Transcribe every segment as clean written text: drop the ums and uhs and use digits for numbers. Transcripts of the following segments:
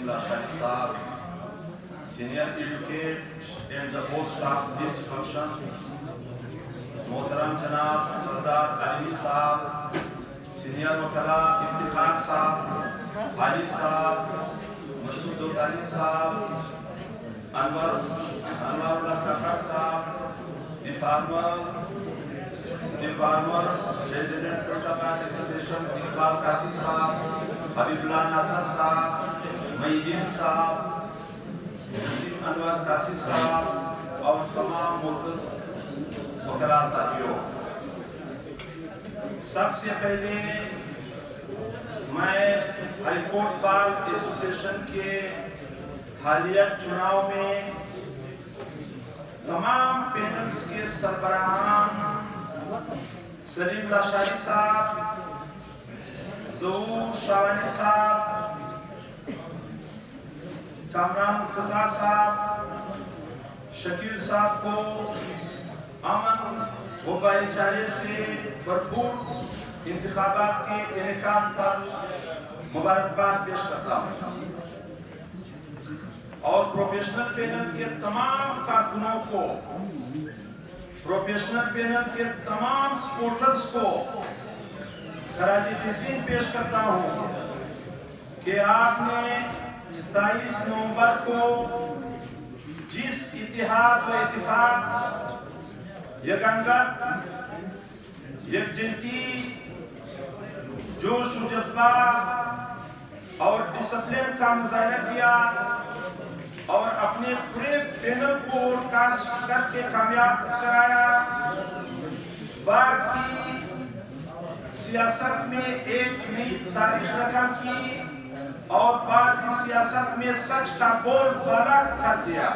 Wasim Lashani Saab, Senior Advocate and the host of this function, Mohtaram Janab Sardar Ali Saab, Senior Wakala Iftikhar Saab, Ali Saab, Masood Ali Saab, Anwarullah Kakar Saab, the farmer, President Protaban Association, Iqbal Kasi Saab, Habibullah Nasar Saab, Maidin Saab, Nasim Anwar Kasi Saab और तमाम मुल्क वकला साथियों, सबसे पहले मैं high court bar association के हालिया चुनाव में तमाम पैनल्स के सरबराहान सलीम लाशारी साहब, ज़हूर शावानी साहब, कामरान मुर्तज़ा साहब, शकील साहब को अमन व भाईचारे से भरपूर इंतखाबात के इनेकाद पर मुबारकबाद पेश करता हूँ और प्रोफेशनल पैनल के तमाम कारकुनों को, प्रोफेशनल पैनल के तमाम सपोर्टर्स को खराज तहसीन पेश करता हूँ कि आपने 27 नवंबर को जिस इत्तेहाद व इत्तेफाक, यकंगत, यकजहती, जोश व जज्बा और डिसिप्लिन का मुजाहरा किया और अपने पूरे पैनल को वोट कास्ट करके कामयाब कराया, बार की सियासत में एक नई तारीख रकम की और बार की सियासत में सच का बोलबाला कर दिया।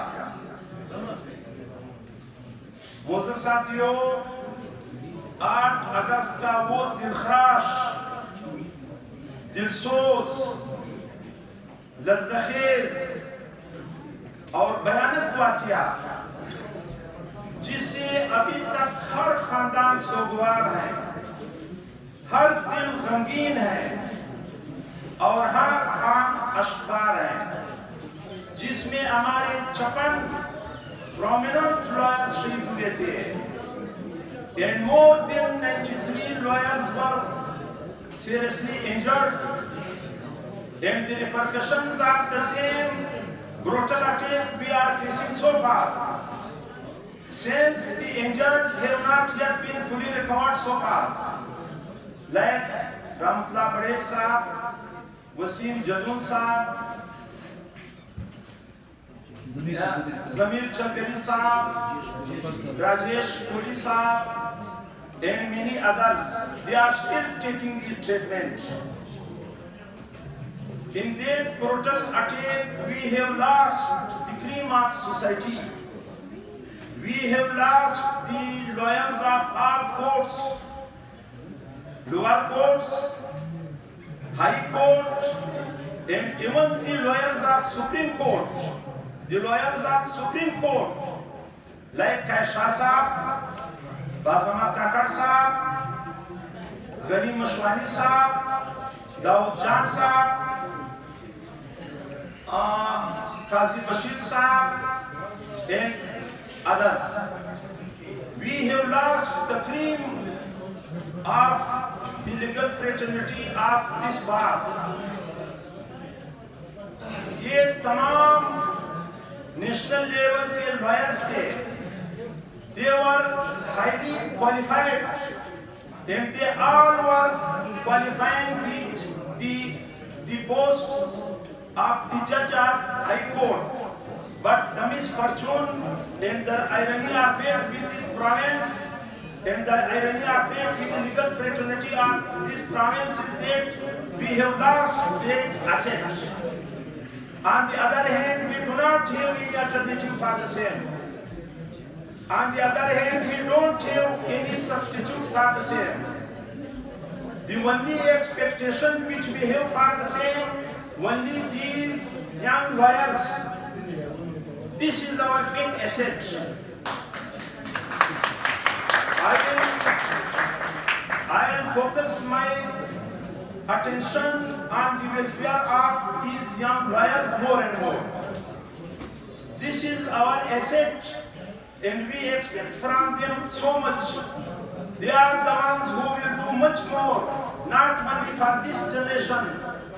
मोअज़्ज़ज़ साथियों, 8 अगस्त का वो दिलखराश, दिलसोज, लर्ज़खेज़ और भयानक वाक़या जिससे अभी तक हर खानदान सोगवार है, हर दिल गमगीन है और हर आंख अश्कबार है, जिसमें हमारे 56 prominent lawyers शहीद हुए थे and more than 93 lawyers were seriously injured, and the repercussions of the same brutal attack we are facing so far, since the injured have not yet been fully recovered so far, like Rahmatullah Parekh Sahab, Wasim Jadun Sahab, Zamir Chaudhary Sahab, Rajesh Puri Sahab, and many others. They are still taking the treatment. In that brutal attack, we have lost the cream of society. We have lost the lawyers of all courts, lower courts, high court, and even the lawyers of Supreme Court. The lawyers of Supreme Court, like Kaisha Saab, Bazmamad Kakar Saab, Ghanim Mashwani Saab, Daud Jan Saab, Qazi Bashir Saab, and others. We have lost the cream of the legal fraternity of this bar. ये तमाम national level के lawyers थे, they were highly qualified and they all were qualifying the post of the judge of High Court. But the misfortune and the irony of fate with this province and the irony of fate with the legal fraternity of this province is that we have lost that asset. On the other hand, we do not have any alternative for the same. On the other hand, we don't have any substitute for the same. The only expectation which we have for the same, only these young lawyers. This is our big asset. I will focus my attention on the welfare of these young lawyers more and more. This is our asset, and we expect from them so much. They are the ones who will do much more, not only for this generation,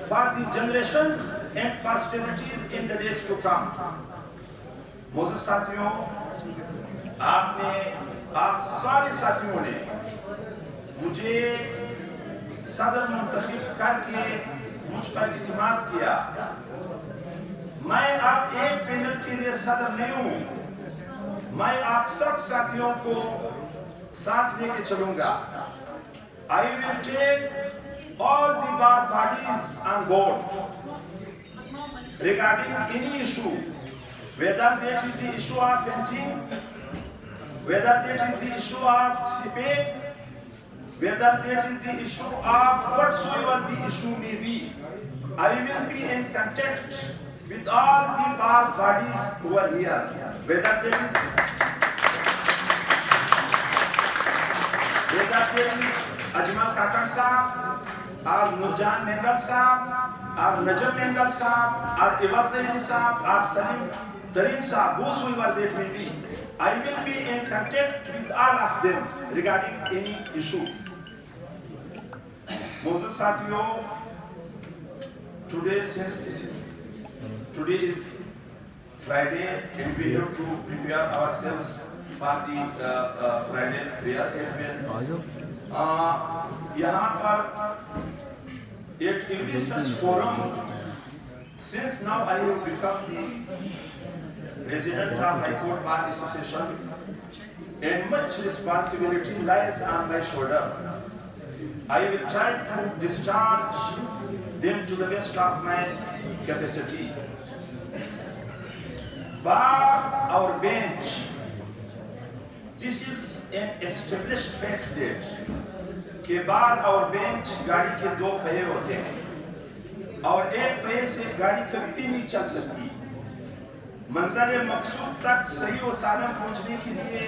for the generations and posterities in the days to come. Moz साथियों, आप सारे साथियों ने मुझे सदर मुंतखब करके मुझ पर इत्मीनान किया। मैं अब एक पैनल के लिए सदर नहीं हूं, मैं आप सब साथियों को साथ लेके चलूंगा। I will take all the bar bodies on board regarding any issue, whether that is the issue of fencing, whether that is the issue of CPA, whether that is the issue of whatsoever the issue may be. I will be in contact with all the bar bodies over here, whether that is Ajmal Kakar Sahab, or Nurjan Mengal Sahab, or Najam Mengal Sahab, or Iwaz Zaidi Sahab, or Salim Tareen Sahab, whosoever that may be. I will be in contact with all of them regarding any issue. Moses Sathiyo, today is Friday, and we have to prepare ourselves for the Friday prayer as well. यहाँ पर एक English such forum, since now I have become the president of High Court Bar Association, and much responsibility lies on my shoulder. I will try to discharge them to the best of my capacity. Bar our bench, this is an established fact that कि बार और bench गाड़ी के दो पहिए होते हैं और एक पहिए से गाड़ी कभी भी नहीं चल सकती। मंज़िल मकसूद तक सही व सालम पहुंचने के लिए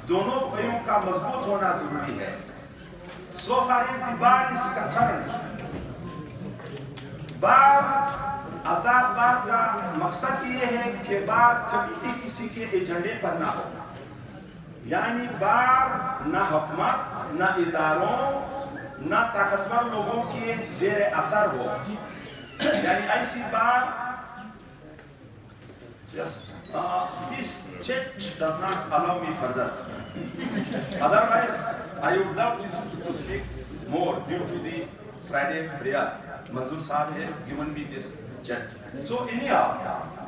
दोनों पहियों का मजबूत होना जरूरी है। So far as the bar is concerned, बार आजाद बार का मकसद ये है कि बार कभी भी किसी के एजेंडे पर ना हो, यानी बार ना हुकूमत, ना इदारों, ना ताकतवर लोगों के ज़ेरे असर हो, यानी ऐसी बार this chat does not allow me further. Otherwise, I would love to speak more due to the Friday prayer. Manzoor Sahab has given me this chat. So anyhow,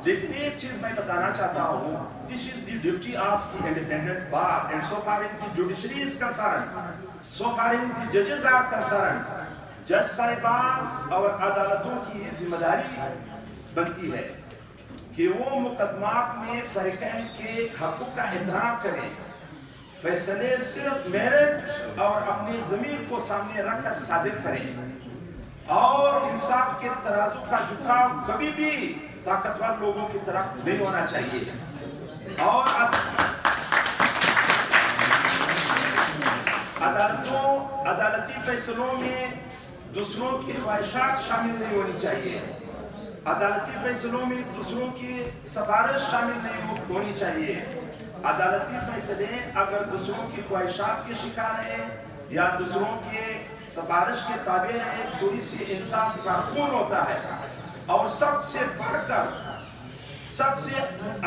लेकिन एक चीज मैं बताना चाहता हूँ, this is the duty of the independent bar, and so far as the judiciary is concerned, so far as the judges are concerned, जज साहिबान और अदालतों की ये जिम्मेदारी बनती है कि वो मुकदमात में फरीकैन के हकों का एहतराम करें, फैसले सिर्फ मेरिट और अपने ज़मीर को सामने रखकर सादिर करें, और इंसाफ के तराजू का झुकाव कभी भी ताकतवर लोगों की तरफ नहीं होना चाहिए, और अदालती फैसलों में दूसरों की ख्वाहिशात शामिल नहीं होनी चाहिए, अदालती फैसलों में दूसरों की सिफारिश शामिल नहीं होनी चाहिए। अदालती फैसले अगर दूसरों की ख्वाहिशात के शिकार है या दूसरों के सिफारिश के ताबे है तो इससे इंसान का खून होता है। और सबसे बढ़कर सबसे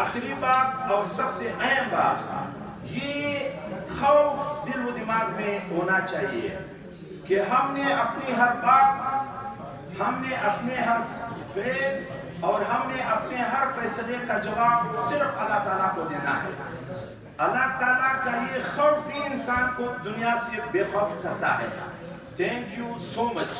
आखिरी बात और सबसे अहम बात ये खौफ दिल व दिमाग में होना चाहिए कि हमने अपनी हर बात, हमने अपने हर फेल और हमने अपने हर फैसले का जवाब सिर्फ अल्लाह ताला को देना है। अल्लाह ताला का ये खौफ भी इंसान को दुनिया से बेखौफ करता है। Thank you so much.